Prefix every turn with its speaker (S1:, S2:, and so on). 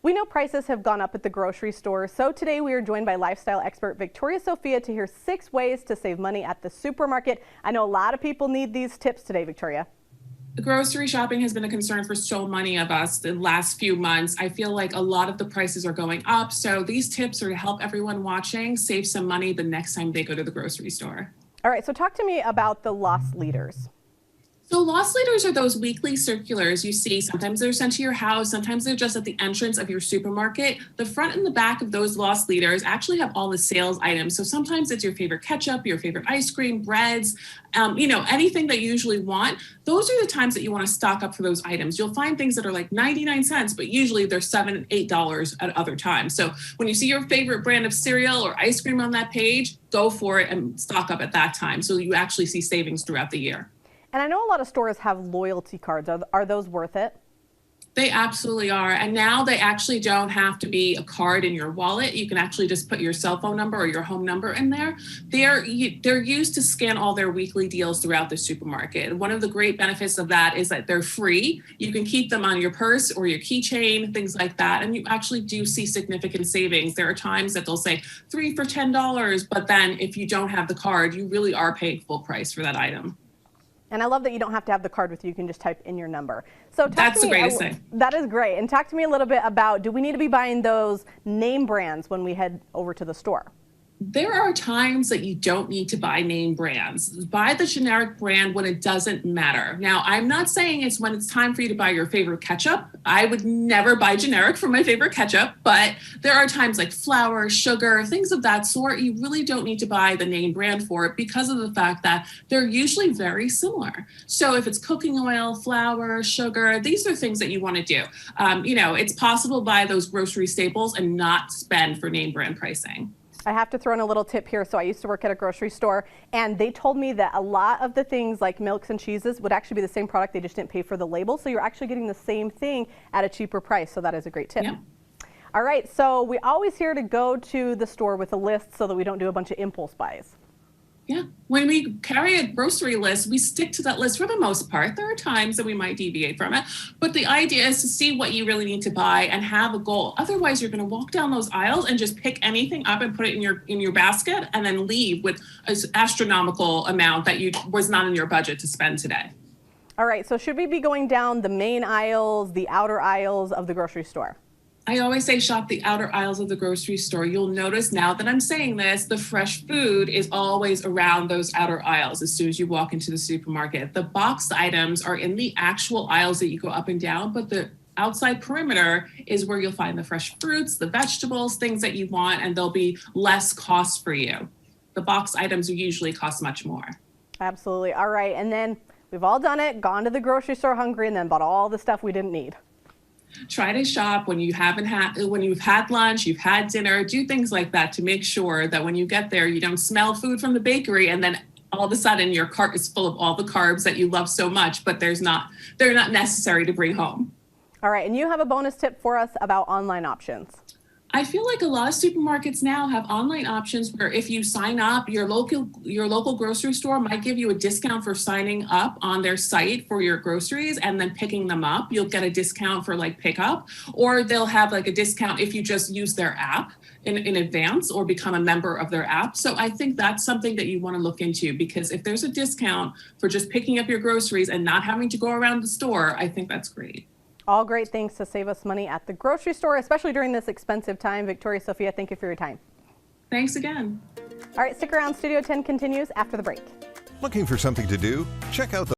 S1: We know prices have gone up at the grocery store, so today we are joined by lifestyle expert Victoria Sophia to hear 6 ways to save money at the supermarket. I know a lot of people need these tips today, Victoria.
S2: Grocery shopping has been a concern for so many of us the last few months. I feel like a lot of the prices are going up, so these tips are to help everyone watching save some money the next time they go to the grocery store.
S1: All right, so talk to me about the loss leaders.
S2: So loss leaders are those weekly circulars you see. Sometimes they're sent to your house, sometimes they're just at the entrance of your supermarket. The front and the back of those loss leaders actually have all the sales items. So sometimes it's your favorite ketchup, your favorite ice cream, breads, anything that you usually want. Those are the times that you want to stock up for those items. You'll find things that are like 99 cents, but usually they're $7, $8 at other times. So when you see your favorite brand of cereal or ice cream on that page, go for it and stock up at that time so you actually see savings throughout the year.
S1: And I know a lot of stores have loyalty cards. Are those worth it?
S2: They absolutely are. And now they actually don't have to be a card in your wallet. You can actually just put your cell phone number or your home number in there. They're used to scan all their weekly deals throughout the supermarket. One of the great benefits of that is that they're free. You can keep them on your purse or your keychain, things like that. And you actually do see significant savings. There are times that they'll say 3 for $10, but then if you don't have the card, you really are paying full price for that item.
S1: And I love that you don't have to have the card with you. You can just type in your number. So
S2: that's the greatest thing.
S1: That is great. And talk to me a little bit about, do we need to be buying those name brands when we head over to the store?
S2: There are times that you don't need to buy name brands. Buy the generic brand when it doesn't matter. Now, I'm not saying it's when it's time for you to buy your favorite ketchup. I would never buy generic for my favorite ketchup, but there are times like flour, sugar, things of that sort. You really don't need to buy the name brand for it because of the fact that they're usually very similar. So if it's cooking oil, flour, sugar, these are things that you want to do. It's possible to buy those grocery staples and not spend for name brand pricing.
S1: I have to throw in a little tip here. So I used to work at a grocery store, and they told me that a lot of the things like milks and cheeses would actually be the same product. They just didn't pay for the label. So you're actually getting the same thing at a cheaper price. So that is a great tip.
S2: Yeah.
S1: All right. So we always hear to go to the store with a list so that we don't do a bunch of impulse buys.
S2: Yeah, when we carry a grocery list, we stick to that list for the most part. There are times that we might deviate from it, but the idea is to see what you really need to buy and have a goal. Otherwise, you're going to walk down those aisles and just pick anything up and put it in your basket and then leave with an astronomical amount that was not in your budget to spend today.
S1: All right, so should we be going down the main aisles, the outer aisles of the grocery store?
S2: I always say shop the outer aisles of the grocery store. You'll notice now that I'm saying this, the fresh food is always around those outer aisles as soon as you walk into the supermarket. The boxed items are in the actual aisles that you go up and down, but the outside perimeter is where you'll find the fresh fruits, the vegetables, things that you want, and they'll be less cost for you. The boxed items usually cost much more.
S1: Absolutely. All right, and then we've all done it, gone to the grocery store hungry, and then bought all the stuff we didn't need.
S2: Try to shop when you've had lunch, you've had dinner, do things like that to make sure that when you get there, you don't smell food from the bakery and then all of a sudden your cart is full of all the carbs that you love so much, but they're not necessary to bring home.
S1: All right, and you have a bonus tip for us about online options.
S2: I feel like a lot of supermarkets now have online options where if you sign up, your local grocery store might give you a discount for signing up on their site for your groceries and then picking them up. You'll get a discount for like pickup, or they'll have like a discount if you just use their app in advance or become a member of their app. So I think that's something that you want to look into, because if there's a discount for just picking up your groceries and not having to go around the store, I think that's great.
S1: All great things to save us money at the grocery store, especially during this expensive time. Victoria Sophia, thank you for your time.
S2: Thanks again.
S1: All right, stick around. Studio 10 continues after the break.
S3: Looking for something to do? Check out the